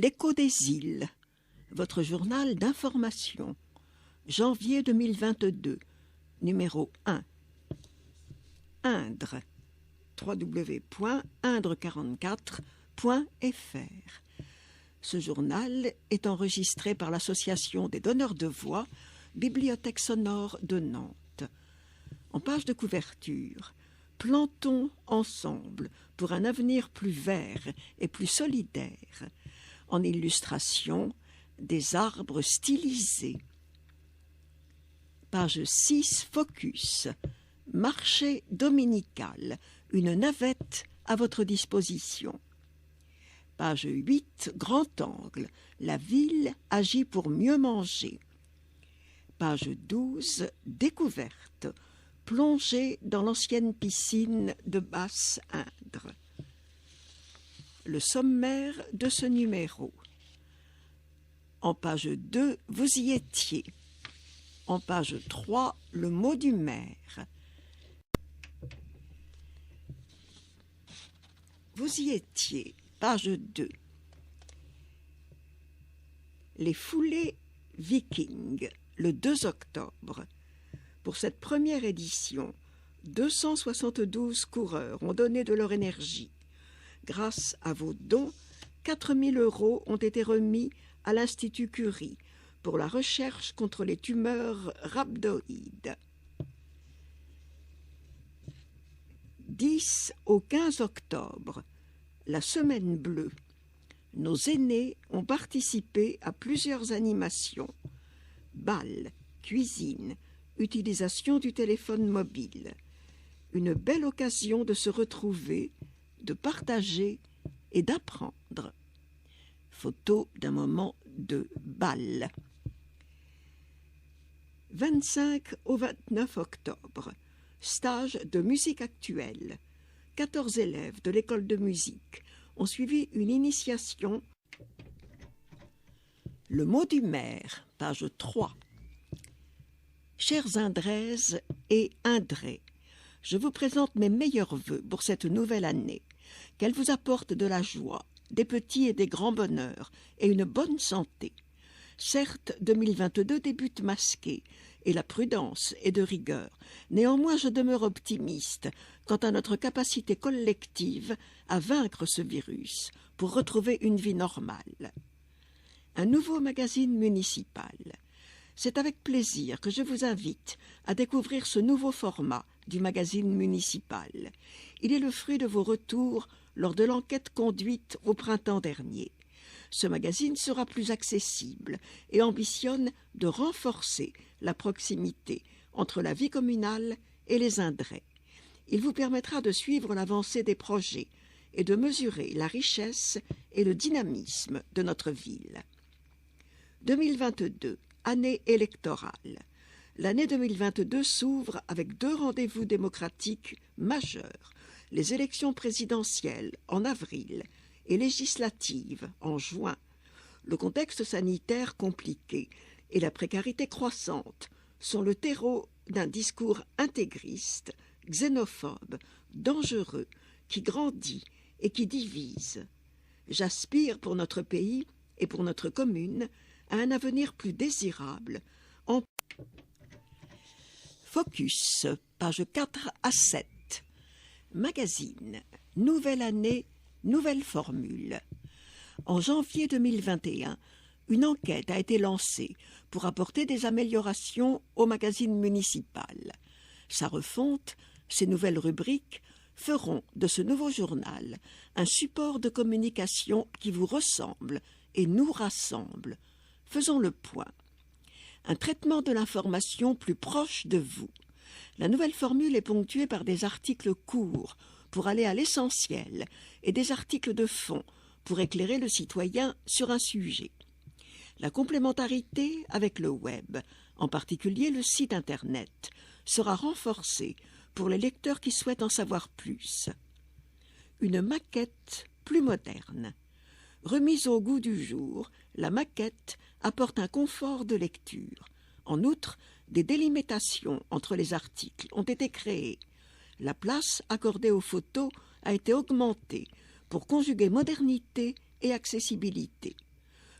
L'Écho des îles, votre journal d'information, janvier 2022, numéro 1. Indre, www.indre44.fr. Ce journal est enregistré par l'Association des donneurs de voix, Bibliothèque sonore de Nantes. En page de couverture, plantons ensemble pour un avenir plus vert et plus solidaire. En illustration, des arbres stylisés. Page 6, focus. Marché dominical, une navette à votre disposition. Page 8, grand angle. La ville agit pour mieux manger. Page 12, découverte. Plongée dans l'ancienne piscine de Basse-Indre. Le sommaire de ce numéro. En page 2, vous y étiez. En page 3, le mot du maire. Vous y étiez. Page 2. Les foulées Vikings, le 2 octobre. Pour cette première édition, 272 coureurs ont donné de leur énergie. Grâce à vos dons, 4 000 € ont été remis à l'Institut Curie pour la recherche contre les tumeurs rhabdoïdes. 10 au 15 octobre, la Semaine bleue. Nos aînés ont participé à plusieurs animations. Bal, cuisine, utilisation du téléphone mobile. Une belle occasion de se retrouver, de partager et d'apprendre. Photo d'un moment de bal. 25 au 29 octobre, stage de musique actuelle. 14 élèves de l'école de musique ont suivi une initiation. Le mot du maire, page 3. Chères Indraises et Indrais, je vous présente mes meilleurs vœux pour cette nouvelle année. Qu'elle vous apporte de la joie, des petits et des grands bonheurs et une bonne santé. Certes, 2022 débute masqué et la prudence est de rigueur. Néanmoins, je demeure optimiste quant à notre capacité collective à vaincre ce virus pour retrouver une vie normale. Un nouveau magazine municipal. C'est avec plaisir que je vous invite à découvrir ce nouveau format du magazine municipal. Il est le fruit de vos retours lors de l'enquête conduite au printemps dernier. Ce magazine sera plus accessible et ambitionne de renforcer la proximité entre la vie communale et les Indrais. Il vous permettra de suivre l'avancée des projets et de mesurer la richesse et le dynamisme de notre ville. 2022, année électorale. L'année 2022 s'ouvre avec 2 rendez-vous démocratiques majeurs, les élections présidentielles en avril et législatives en juin. Le contexte sanitaire compliqué et la précarité croissante sont le terreau d'un discours intégriste, xénophobe, dangereux, qui grandit et qui divise. J'aspire pour notre pays et pour notre commune à un avenir plus désirable. Focus, page 4 à 7. Magazine, nouvelle année, nouvelle formule. En janvier 2021, une enquête a été lancée pour apporter des améliorations au magazine municipal. Sa refonte, ses nouvelles rubriques feront de ce nouveau journal un support de communication qui vous ressemble et nous rassemble. Faisons le point. Un traitement de l'information plus proche de vous. La nouvelle formule est ponctuée par des articles courts pour aller à l'essentiel et des articles de fond pour éclairer le citoyen sur un sujet. La complémentarité avec le web, en particulier le site Internet, sera renforcée pour les lecteurs qui souhaitent en savoir plus. Une maquette plus moderne. Remise au goût du jour, la maquette apporte un confort de lecture. En outre, des délimitations entre les articles ont été créées. La place accordée aux photos a été augmentée pour conjuguer modernité et accessibilité.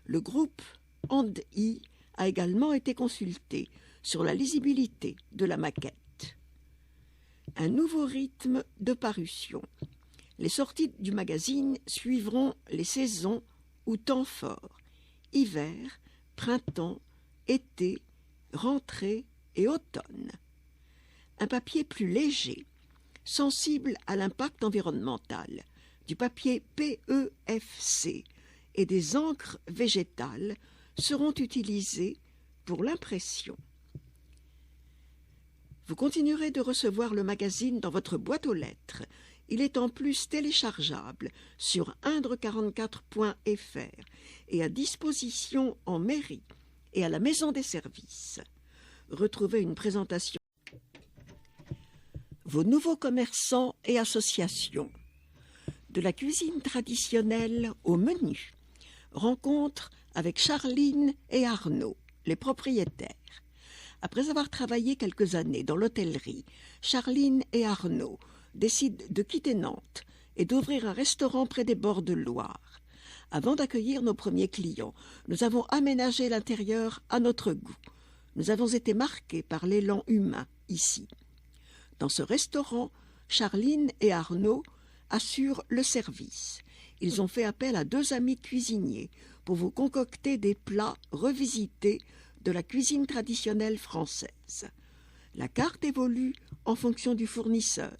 Le groupe And-I a également été consulté sur la lisibilité de la maquette. Un nouveau rythme de parution. Les sorties du magazine suivront les saisons ou temps forts, hiver, printemps, été, rentrée et automne. Un papier plus léger, sensible à l'impact environnemental, du papier PEFC et des encres végétales seront utilisés pour l'impression. Vous continuerez de recevoir le magazine dans votre boîte aux lettres. Il est en plus téléchargeable sur indre44.fr et à disposition en mairie et à la maison des services. Retrouvez une présentation. Vos nouveaux commerçants et associations. De la cuisine traditionnelle au menu. Rencontre avec Charline et Arnaud, les propriétaires. Après avoir travaillé quelques années dans l'hôtellerie, Charline et Arnaud décident de quitter Nantes et d'ouvrir un restaurant près des bords de Loire. Avant d'accueillir nos premiers clients, nous avons aménagé l'intérieur à notre goût. Nous avons été marqués par l'élan humain ici. Dans ce restaurant, Charline et Arnaud assurent le service. Ils ont fait appel à 2 amis cuisiniers pour vous concocter des plats revisités de la cuisine traditionnelle française. La carte évolue en fonction du fournisseur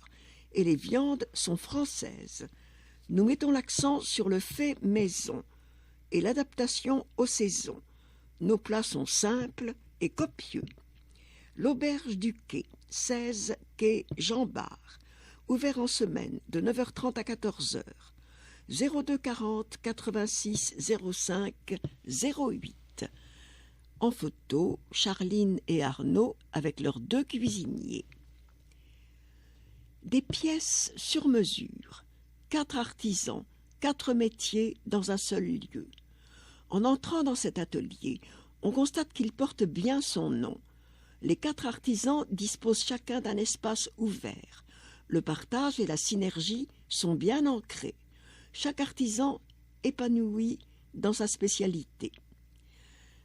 et les viandes sont françaises. Nous mettons l'accent sur le fait maison et l'adaptation aux saisons. Nos plats sont simples et copieux. L'Auberge du Quai, 16 quai Jean Bart, ouvert en semaine de 9h30 à 14h. 02 40 86 05 08. En photo, Charline et Arnaud avec leurs 2 cuisiniers. Des pièces sur mesure. 4 artisans, 4 métiers dans un seul lieu. En entrant dans cet atelier, on constate qu'il porte bien son nom. Les 4 artisans disposent chacun d'un espace ouvert. Le partage et la synergie sont bien ancrés. Chaque artisan épanoui dans sa spécialité.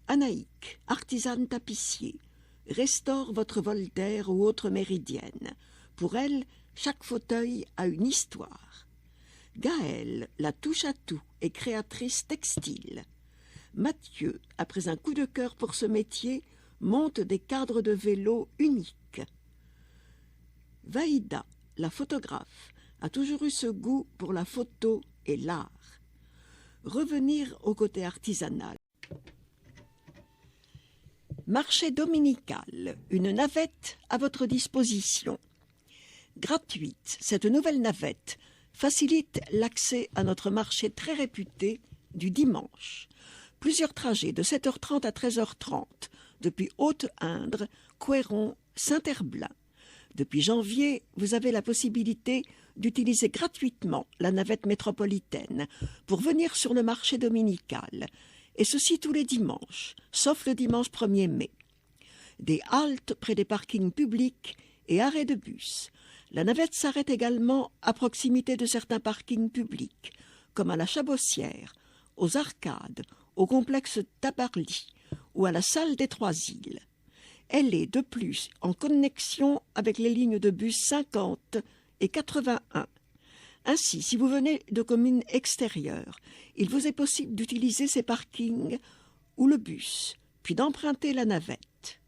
Anaïque, artisane tapissier, restaure votre Voltaire ou autre méridienne. Pour elle, chaque fauteuil a une histoire. Gaëlle, la touche-à-tout et créatrice textile. Mathieu, après un coup de cœur pour ce métier, monte des cadres de vélo uniques. Vaïda, la photographe, a toujours eu ce goût pour la photo et l'art. Revenir au côté artisanal. Marché dominical, une navette à votre disposition. Gratuite, cette nouvelle navette facilite l'accès à notre marché très réputé du dimanche. Plusieurs trajets de 7h30 à 13h30 depuis Haute-Indre, Couëron, Saint-Herblain. Depuis janvier, vous avez la possibilité d'utiliser gratuitement la navette métropolitaine pour venir sur le marché dominical, et ceci tous les dimanches, sauf le dimanche 1er mai. Des haltes près des parkings publics et arrêts de bus. La navette s'arrête également à proximité de certains parkings publics, comme à la Chabossière, aux Arcades, au complexe Tabarly ou à la salle des 3 îles. Elle est de plus en connexion avec les lignes de bus 50 et 81. Ainsi, si vous venez de communes extérieures, il vous est possible d'utiliser ces parkings ou le bus, puis d'emprunter la navette.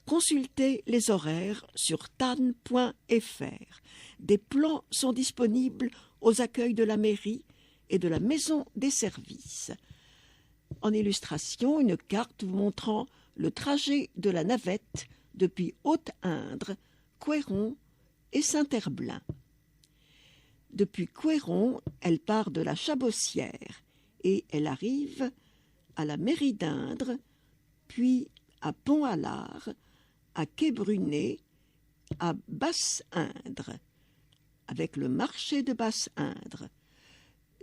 Consultez les horaires sur tan.fr. Des plans sont disponibles aux accueils de la mairie et de la maison des services. En illustration, une carte vous montrant le trajet de la navette depuis Haute-Indre, Couëron et Saint-Herblain. Depuis Couëron, elle part de la Chabossière et elle arrive à la mairie d'Indre, puis à Pont-à-l'Arc, à Quai-Brunet, à Basse-Indre, avec le marché de Basse-Indre.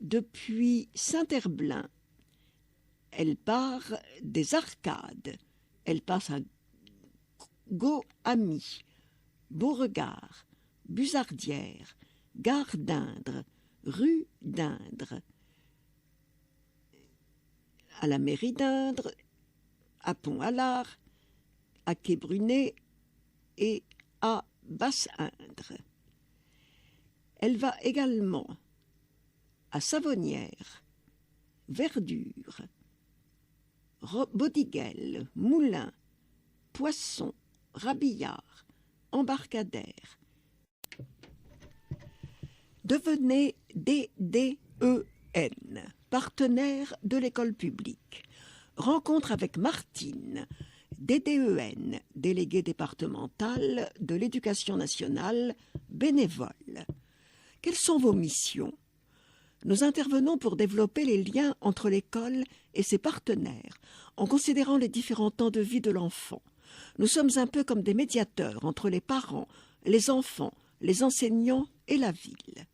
Depuis Saint-Herblain, elle part des Arcades. Elle passe à Gau-Ami, Beauregard, Buzardière, Gare d'Indre, rue d'Indre. à la mairie d'Indre, à Pont-à-l'Arc, à Quai-Brunet et à Basse-Indre. Elle va également à Savonnières, Verdure, Bodiguel, Moulins, Poisson, Rabillard, Embarcadère. Devenez DDEN, partenaire de l'école publique. Rencontre avec Martine, DDEN, déléguée départementale de l'éducation nationale, bénévole. Quelles sont vos missions? Nous intervenons pour développer les liens entre l'école et ses partenaires, en considérant les différents temps de vie de l'enfant. Nous sommes un peu comme des médiateurs entre les parents, les enfants, les enseignants et la ville.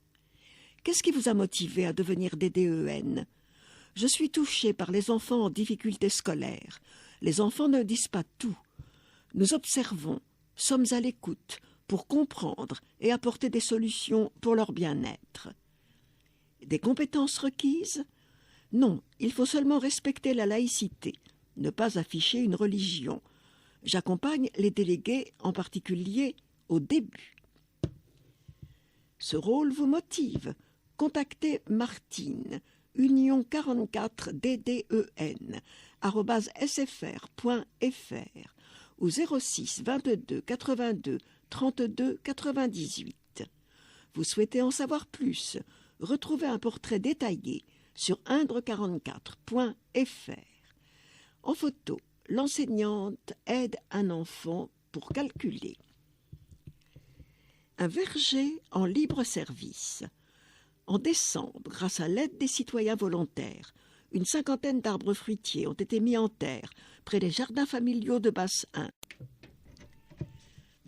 Qu'est-ce qui vous a motivé à devenir DDEN? Je suis touchée par les enfants en difficulté scolaire. Les enfants ne disent pas tout. Nous observons, sommes à l'écoute pour comprendre et apporter des solutions pour leur bien-être. Des compétences requises? Non, il faut seulement respecter la laïcité, ne pas afficher une religion. J'accompagne les délégués, en particulier au début. Ce rôle vous motive? Contactez Martine, union44DDEN@sfr.fr ou 06 22 82 32 98. Vous souhaitez en savoir plus? Retrouvez un portrait détaillé sur indre44.fr. En photo, l'enseignante aide un enfant pour calculer. Un verger en libre service. En décembre, grâce à l'aide des citoyens volontaires, une cinquantaine d'arbres fruitiers ont été mis en terre près des jardins familiaux de Basse-Indre.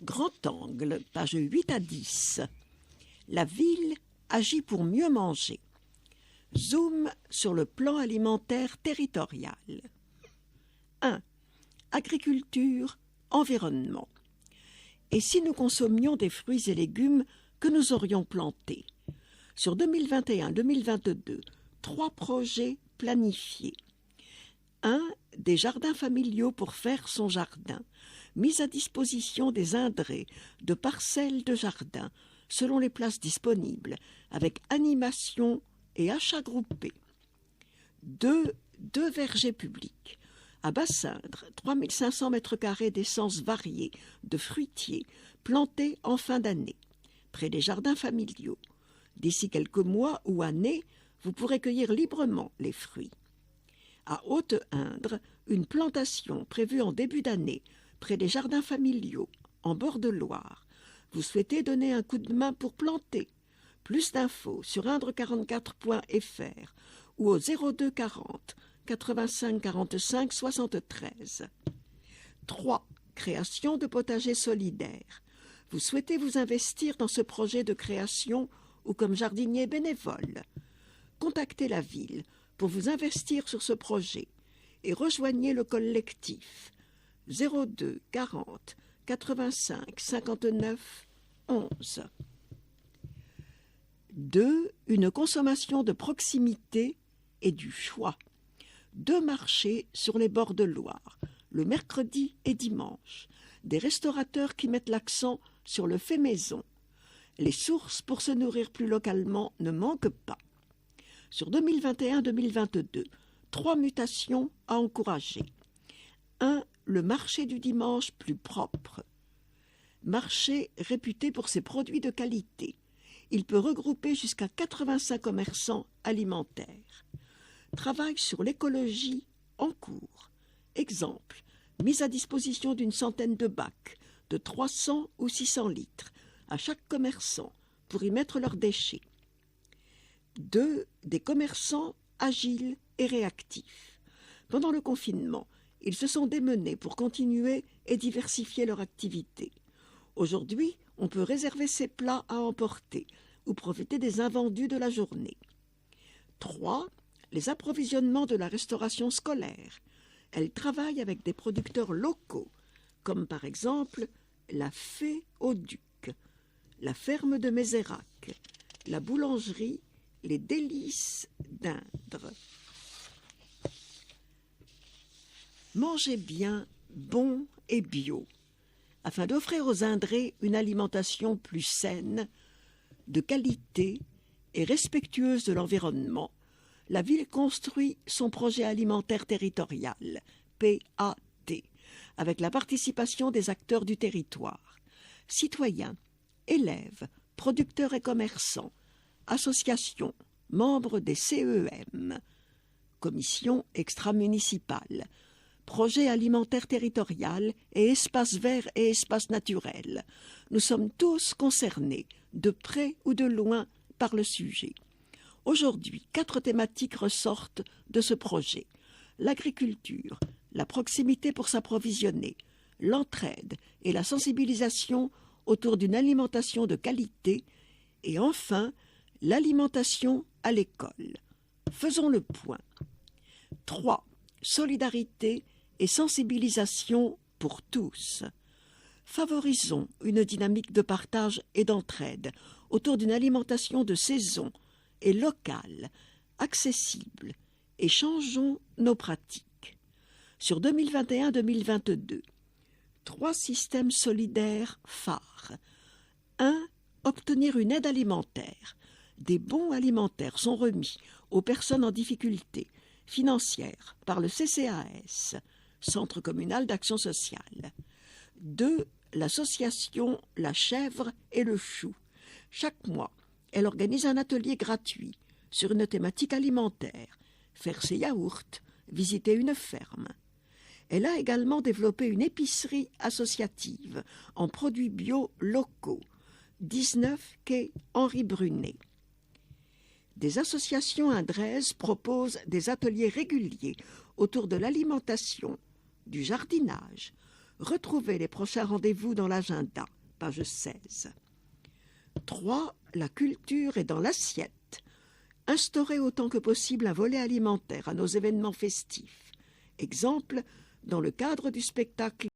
Grand angle, pages 8 à 10. La ville agit pour mieux manger. Zoom sur le plan alimentaire territorial. 1. Agriculture, environnement. Et si nous consommions des fruits et légumes que nous aurions plantés? Sur 2021-2022, 3 projets planifiés. 1. Des jardins familiaux pour faire son jardin. Mise à disposition des Indrais de parcelles de jardin selon les places disponibles, avec animation et achat groupé. 2. 2 vergers publics. À Basse-Indre, 3500 m² d'essences variées de fruitiers plantés en fin d'année, près des jardins familiaux. D'ici quelques mois ou années, vous pourrez cueillir librement les fruits. À Haute-Indre, une plantation prévue en début d'année, près des jardins familiaux, en bord de Loire. Vous souhaitez donner un coup de main pour planter? Plus d'infos sur indre44.fr ou au 02 40 85 45 73. 3. Création de potagers solidaires. Vous souhaitez vous investir dans ce projet de création ou comme jardinier bénévole? Contactez la ville pour vous investir sur ce projet et rejoignez le collectif 02 40 85 59 11. 2. Une consommation de proximité et du choix. 2 marchés sur les bords de Loire, le mercredi et dimanche. Des restaurateurs qui mettent l'accent sur le fait maison. Les sources pour se nourrir plus localement ne manquent pas. Sur 2021-2022, 3 mutations à encourager. 1. Le marché du dimanche plus propre. Marché réputé pour ses produits de qualité. Il peut regrouper jusqu'à 85 commerçants alimentaires. Travail sur l'écologie en cours. Exemple, mise à disposition d'une centaine de bacs de 300 ou 600 litres à chaque commerçant pour y mettre leurs déchets. 2. Des commerçants agiles et réactifs. Pendant le confinement, ils se sont démenés pour continuer et diversifier leur activité. Aujourd'hui, on peut réserver ses plats à emporter ou profiter des invendus de la journée. 3. Les approvisionnements de la restauration scolaire. Elle travaille avec des producteurs locaux, comme par exemple la Fée au Duc, la ferme de Mézérac, la boulangerie Les Délices d'Indre. Mangez bien, bon et bio, afin d'offrir aux Indrais une alimentation plus saine, de qualité et respectueuse de l'environnement. La ville construit son projet alimentaire territorial, PAT, avec la participation des acteurs du territoire, citoyens, élèves, producteurs et commerçants, associations, membres des CEM, commission extra-municipale, projet alimentaire territorial et espaces verts et espaces naturels. Nous sommes tous concernés, de près ou de loin, par le sujet. Aujourd'hui, 4 thématiques ressortent de ce projet. L'agriculture, la proximité pour s'approvisionner, l'entraide et la sensibilisation autour d'une alimentation de qualité et enfin l'alimentation à l'école. Faisons le point. 3. Solidarité et sensibilisation pour tous. Favorisons une dynamique de partage et d'entraide autour d'une alimentation de saison et locale, accessible, et changeons nos pratiques. Sur 2021-2022, 3 systèmes solidaires phares. 1. Obtenir une aide alimentaire. Des bons alimentaires sont remis aux personnes en difficulté financière par le CCAS, Centre communal d'action sociale. 2. L'association La Chèvre et le Chou. Chaque mois, elle organise un atelier gratuit sur une thématique alimentaire, faire ses yaourts, visiter une ferme. Elle a également développé une épicerie associative en produits bio locaux, 19 quai Henri Brunet. Des associations indraises proposent des ateliers réguliers autour de l'alimentation, du jardinage. Retrouvez les prochains rendez-vous dans l'agenda, page 16. 3. La culture est dans l'assiette. Instaurez autant que possible un volet alimentaire à nos événements festifs. Exemple, dans le cadre du spectacle.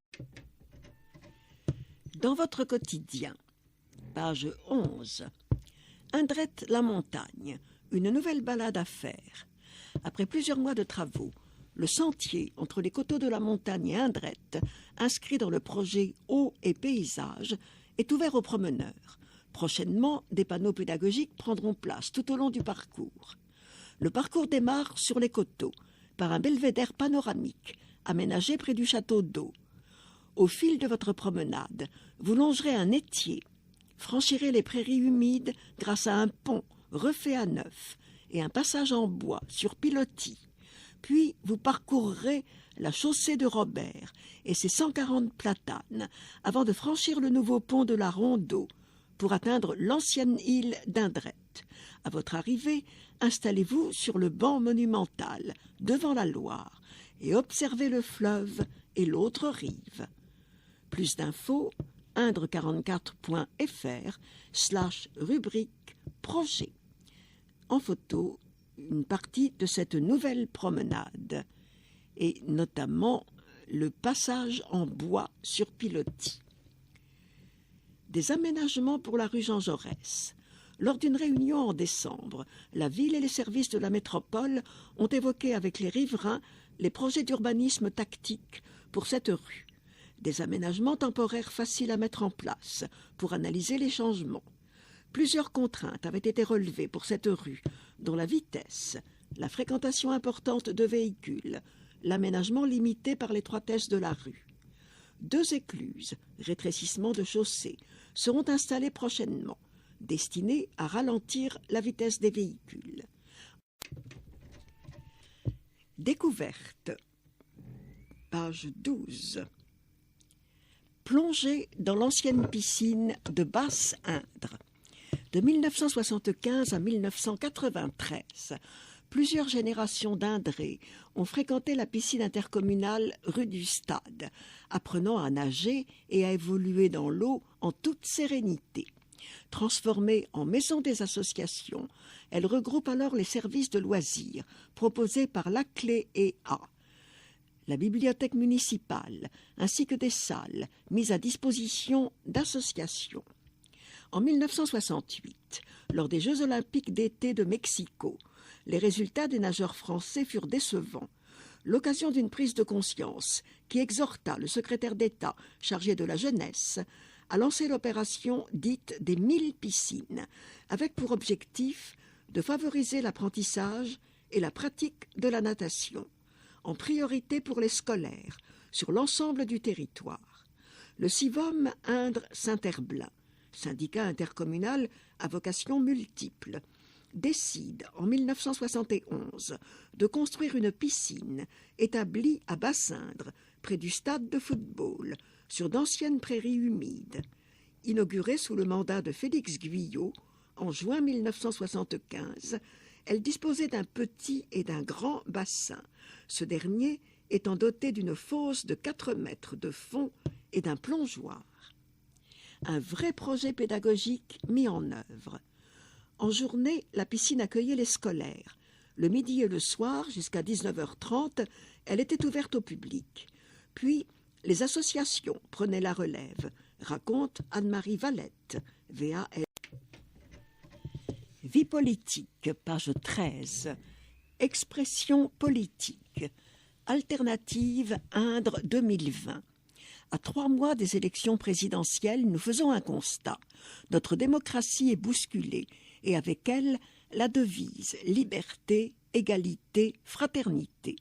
Dans votre quotidien, page 11. Indrette-la-Montagne, une nouvelle balade à faire. Après plusieurs mois de travaux, le sentier entre les coteaux de la montagne et Indrette, inscrit dans le projet Eau et Paysage, est ouvert aux promeneurs. Prochainement, des panneaux pédagogiques prendront place tout au long du parcours. Le parcours démarre sur les coteaux, par un belvédère panoramique, aménagé près du château d'eau. Au fil de votre promenade, vous longerez un étier, franchirez les prairies humides grâce à un pont refait à neuf et un passage en bois sur pilotis. Puis vous parcourrez la chaussée de Robert et ses 140 platanes avant de franchir le nouveau pont de la Rondeau pour atteindre l'ancienne île d'Indrette. À votre arrivée, installez-vous sur le banc monumental devant la Loire et observez le fleuve et l'autre rive. Plus d'infos, indre44.fr/rubrique projet. En photo, une partie de cette nouvelle promenade et notamment le passage en bois sur pilotis. Des aménagements pour la rue Jean Jaurès. Lors d'une réunion en décembre, la ville et les services de la métropole ont évoqué avec les riverains les projets d'urbanisme tactique pour cette rue. Des aménagements temporaires faciles à mettre en place pour analyser les changements. Plusieurs contraintes avaient été relevées pour cette rue, dont la vitesse, la fréquentation importante de véhicules, l'aménagement limité par l'étroitesse de la rue. 2 écluses, rétrécissement de chaussée, seront installées prochainement, destinées à ralentir la vitesse des véhicules. Découverte, page 12. Plongée dans l'ancienne piscine de Basse-Indre. De 1975 à 1993, plusieurs générations d'Indrais ont fréquenté la piscine intercommunale rue du Stade, apprenant à nager et à évoluer dans l'eau en toute sérénité. Transformée en maison des associations, elle regroupe alors les services de loisirs proposés par l'ACLÉ-EA, la bibliothèque municipale, ainsi que des salles mises à disposition d'associations. En 1968, lors des Jeux olympiques d'été de Mexico, les résultats des nageurs français furent décevants. l'occasion d'une prise de conscience qui exhorta le secrétaire d'État chargé de la jeunesse à lancer l'opération dite des 1000 piscines, avec pour objectif de favoriser l'apprentissage et la pratique de la natation, en priorité pour les scolaires, sur l'ensemble du territoire. Le CIVOM Indre-Saint-Herblain, syndicat intercommunal à vocation multiple, décide en 1971 de construire une piscine établie à Bassindre, près du stade de football, sur d'anciennes prairies humides. Inaugurée sous le mandat de Félix Guyot en juin 1975, elle disposait d'un petit et d'un grand bassin, ce dernier étant doté d'une fosse de 4 mètres de fond et d'un plongeoir. Un vrai projet pédagogique mis en œuvre. En journée, la piscine accueillait les scolaires. Le midi et le soir, jusqu'à 19h30, elle était ouverte au public. Puis, les associations prenaient la relève, raconte Anne-Marie Valette, VAL. Vie politique, page 13. Expression politique. Alternative Indre 2020. À 3 mois des élections présidentielles, nous faisons un constat. Notre démocratie est bousculée, et avec elle, la devise « liberté, égalité, fraternité ».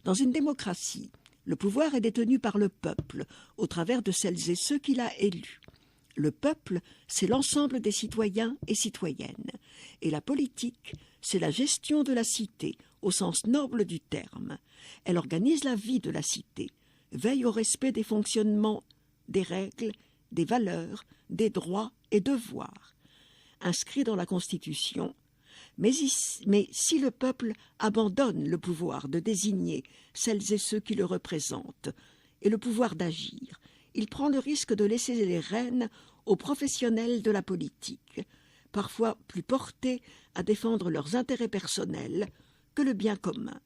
Dans une démocratie, le pouvoir est détenu par le peuple, au travers de celles et ceux qu'il a élus. Le peuple, c'est l'ensemble des citoyens et citoyennes. Et la politique, c'est la gestion de la cité, au sens noble du terme. Elle organise la vie de la cité, veille au respect des fonctionnements, des règles, des valeurs, des droits et devoirs. Inscrit dans la Constitution, mais si le peuple abandonne le pouvoir de désigner celles et ceux qui le représentent et le pouvoir d'agir, il prend le risque de laisser les rênes aux professionnels de la politique, parfois plus portés à défendre leurs intérêts personnels que le bien commun.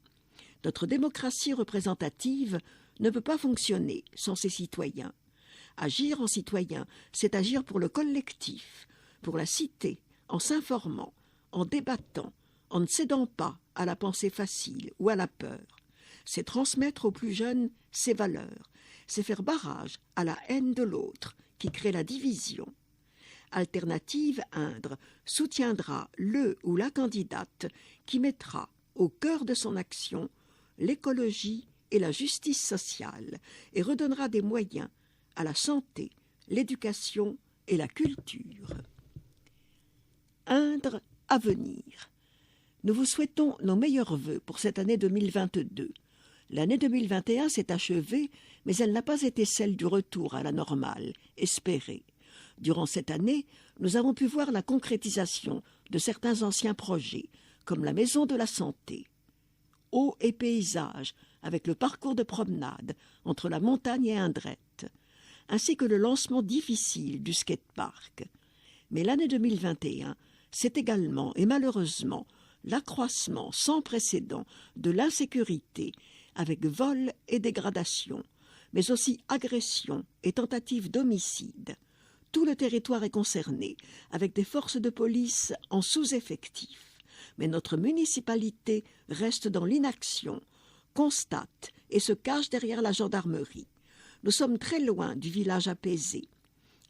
Notre démocratie représentative ne peut pas fonctionner sans ses citoyens. Agir en citoyen, c'est agir pour le collectif, pour la cité, en s'informant, en débattant, en ne cédant pas à la pensée facile ou à la peur. C'est transmettre aux plus jeunes ses valeurs, c'est faire barrage à la haine de l'autre qui crée la division. Alternative Indre soutiendra le ou la candidate qui mettra au cœur de son action l'écologie et la justice sociale et redonnera des moyens à la santé, l'éducation et la culture. Indre à venir. Nous vous souhaitons nos meilleurs vœux pour cette année 2022. L'année 2021 s'est achevée, mais elle n'a pas été celle du retour à la normale, espérée. Durant cette année, nous avons pu voir la concrétisation de certains anciens projets, comme la Maison de la Santé. Eau et paysage, avec le parcours de promenade entre la montagne et Indrette, ainsi que le lancement difficile du skatepark. Mais l'année 2021, c'est également et malheureusement l'accroissement sans précédent de l'insécurité avec vol et dégradation, mais aussi agression et tentative d'homicide. Tout le territoire est concerné, avec des forces de police en sous-effectif. Mais notre municipalité reste dans l'inaction, constate et se cache derrière la gendarmerie. Nous sommes très loin du village apaisé.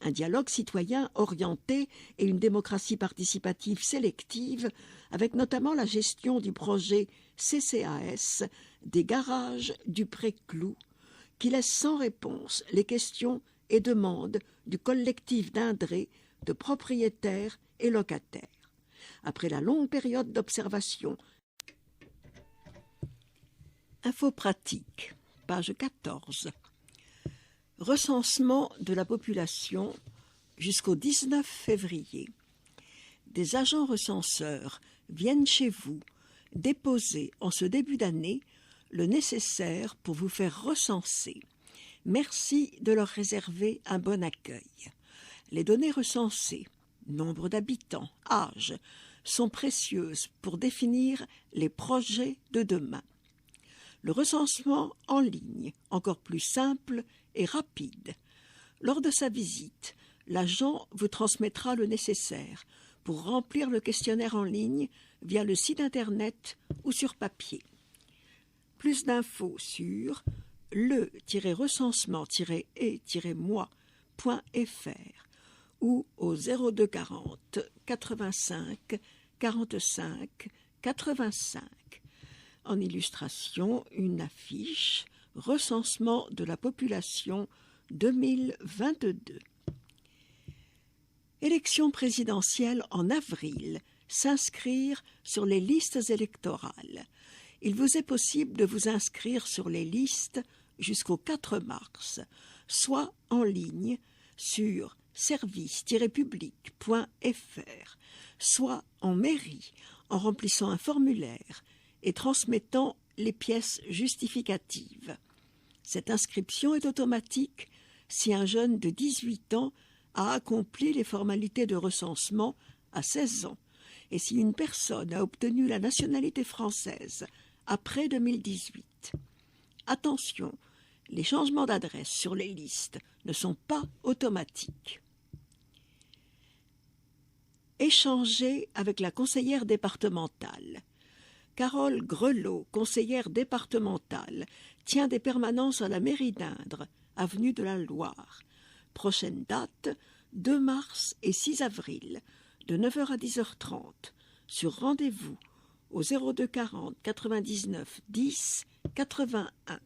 Un dialogue citoyen orienté et une démocratie participative sélective, avec notamment la gestion du projet CCAS des garages du Pré-Clou, qui laisse sans réponse les questions et demandes du collectif d'Indré de propriétaires et locataires. Après la longue période d'observation. Info pratique, page 14. Recensement de la population jusqu'au 19 février. Des agents recenseurs viennent chez vous déposer en ce début d'année le nécessaire pour vous faire recenser. Merci de leur réserver un bon accueil. Les données recensées, nombre d'habitants, âge, sont précieuses pour définir les projets de demain. Le recensement en ligne, encore plus simple et rapide. Lors de sa visite, l'agent vous transmettra le nécessaire pour remplir le questionnaire en ligne via le site internet ou sur papier. Plus d'infos sur le-recensement-et-moi.fr ou au 02 40 85 45 85. En illustration, une affiche « Recensement de la population 2022 ». Élection présidentielle en avril. S'inscrire sur les listes électorales. Il vous est possible de vous inscrire sur les listes jusqu'au 4 mars, soit en ligne sur service-public.fr, soit en mairie en remplissant un formulaire et transmettant les pièces justificatives. Cette inscription est automatique si un jeune de 18 ans a accompli les formalités de recensement à 16 ans et si une personne a obtenu la nationalité française après 2018. Attention, les changements d'adresse sur les listes ne sont pas automatiques. Échanger avec la conseillère départementale. Carole Grelot, conseillère départementale, tient des permanences à la mairie d'Indre, avenue de la Loire. Prochaine date, 2 mars et 6 avril, de 9h à 10h30, sur rendez-vous au 02 40 99 10 81.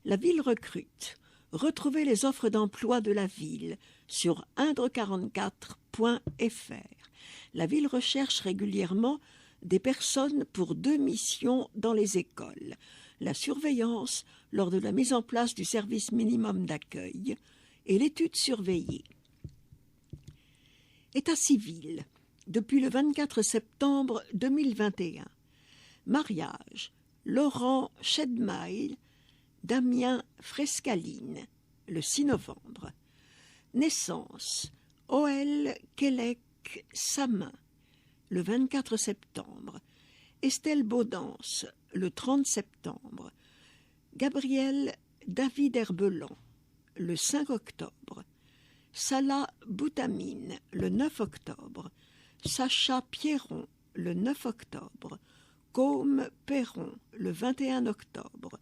La ville recrute. Retrouvez les offres d'emploi de la ville sur indre44.fr. La ville recherche régulièrement des personnes pour 2 missions dans les écoles. La surveillance lors de la mise en place du service minimum d'accueil et l'étude surveillée. État civil. Depuis le 24 septembre 2021. Mariage. Laurent Chedmail, Damien Frescaline, le 6 novembre. Naissance. Oel Kelek Samin, le 24 septembre. Estelle Baudence, le 30 septembre. Gabriel David Herbelan, le 5 octobre. Salah Boutamine, le 9 octobre. Sacha Pierron, le 9 octobre. Côme Perron, le 21 octobre.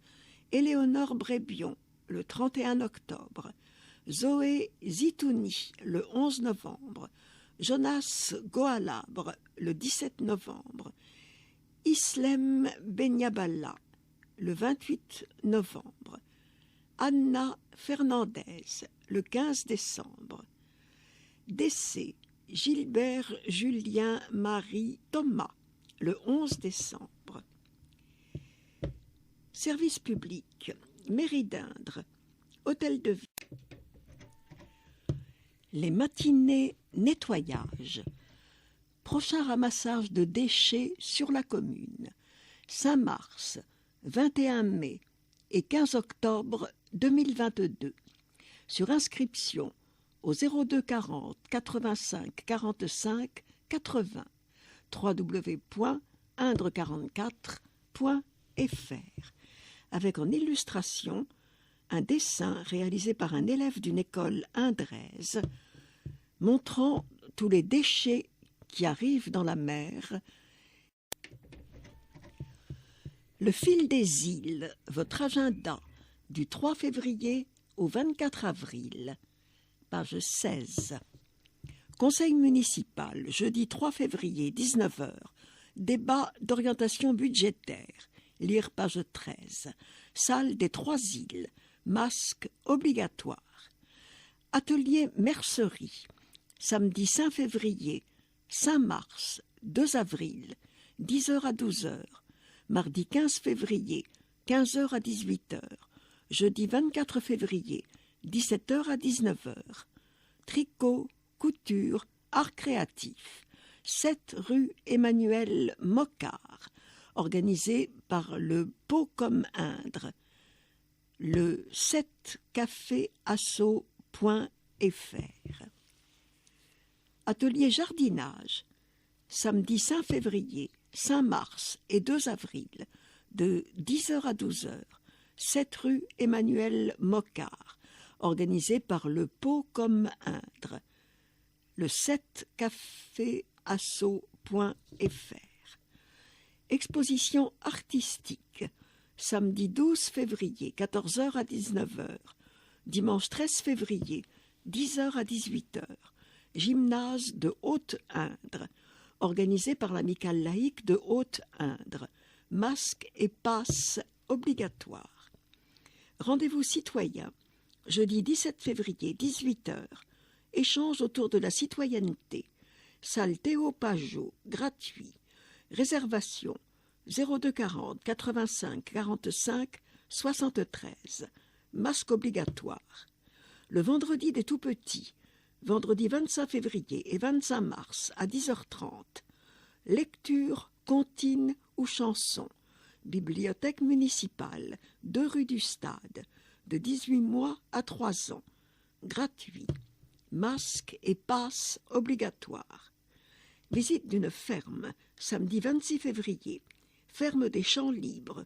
Éléonore Brébion, le 31 octobre. Zoé Zitouni, le 11 novembre. Jonas Goalabre, le 17 novembre. Islem Benyaballa, le 28 novembre. Anna Fernandez, le 15 décembre. Décès, Gilbert Julien Marie Thomas, le 11 décembre. Service public, mairie d'Indre, hôtel de ville. Les matinées nettoyage. Prochain ramassage de déchets sur la commune. 5 mars, 21 mai et 15 octobre 2022. Sur inscription au 02 40 85 45 80 www.indre44.fr avec en illustration un dessin réalisé par un élève d'une école indraise montrant tous les déchets qui arrivent dans la mer. Le fil des îles, votre agenda du 3 février au 24 avril, page 16. Conseil municipal, jeudi 3 février, 19h, débat d'orientation budgétaire, lire page 13. Salle des 3 îles, masque obligatoire. Atelier mercerie, samedi 5 février, 5 mars, 2 avril, 10h à 12h, mardi 15 février, 15h à 18h, jeudi 24 février, 17h à 19h. Tricot, couture, art créatif, 7 rue Emmanuel Mocard, organisé par le Pot comme Indre, le 7caféasso.fr. Atelier jardinage, samedi 5 février, 5 mars et 2 avril, de 10h à 12h, 7 rue Emmanuel Mocard, organisé par le Pot comme Indre, le 7caféasso.fr. Exposition artistique, Samedi 12 février, 14 h à 19 h. Dimanche 13 février, 10 h à 18 h. Gymnase de Haute-Indre, organisé par l'Amicale laïque de Haute-Indre. Masque et passe obligatoires. Rendez-vous citoyen, jeudi 17 février, 18 h. Échange autour de la citoyenneté. Salle Théo Pajot, gratuit. Réservation 02 40 85 45 73. Masque obligatoire. Le vendredi des tout-petits, vendredi 25 février et 25 mars à 10 h 30. Lecture, comptine ou chanson. Bibliothèque municipale, 2 rue du Stade, de 18 mois à 3 ans. Gratuit. Masque et passe obligatoire. Visite d'une ferme, samedi 26 février. Ferme des Champs Libres.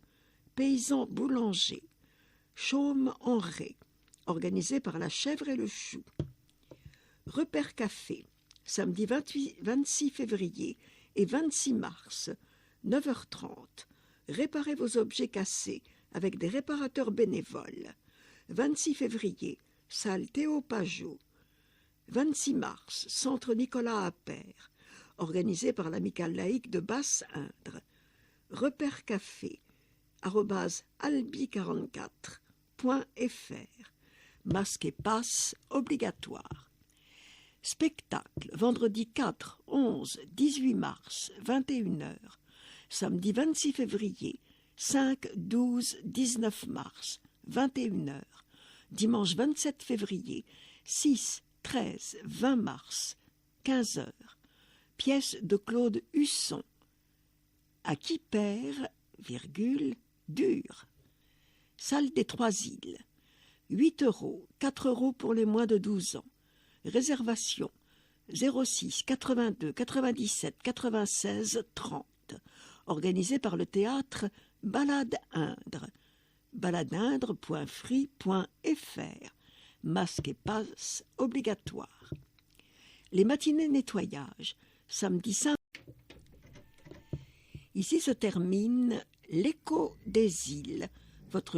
Paysans boulangers. Chaume-en-Ré, organisé par la Chèvre et le Chou. Repère café, samedi 26 février et 26 mars, 9 h 30. Réparez vos objets cassés avec des réparateurs bénévoles. 26 février, salle Théo Pajot. 26 mars, centre Nicolas Appert, organisé par l'Amicale laïque de Basse-Indre. Repère café, @albi44.fr. Masque et passe obligatoire. Spectacle, vendredi 4, 11, 18 mars, 21 h. Samedi 26 février, 5, 12, 19 mars, 21 h. Dimanche 27 février, 6, 13, 20 mars, 15 h. Pièce de Claude Husson. À qui perd, dur. Salle des Trois-Îles. 8 €, 4 € pour les moins de 12 ans. Réservation 06 82 97 96 30. Organisé par le théâtre Balade Indre. baladeindre.free.fr. Masque et passe obligatoire. Les matinées nettoyage, samedi 5. Ici se termine l'écho des îles, votre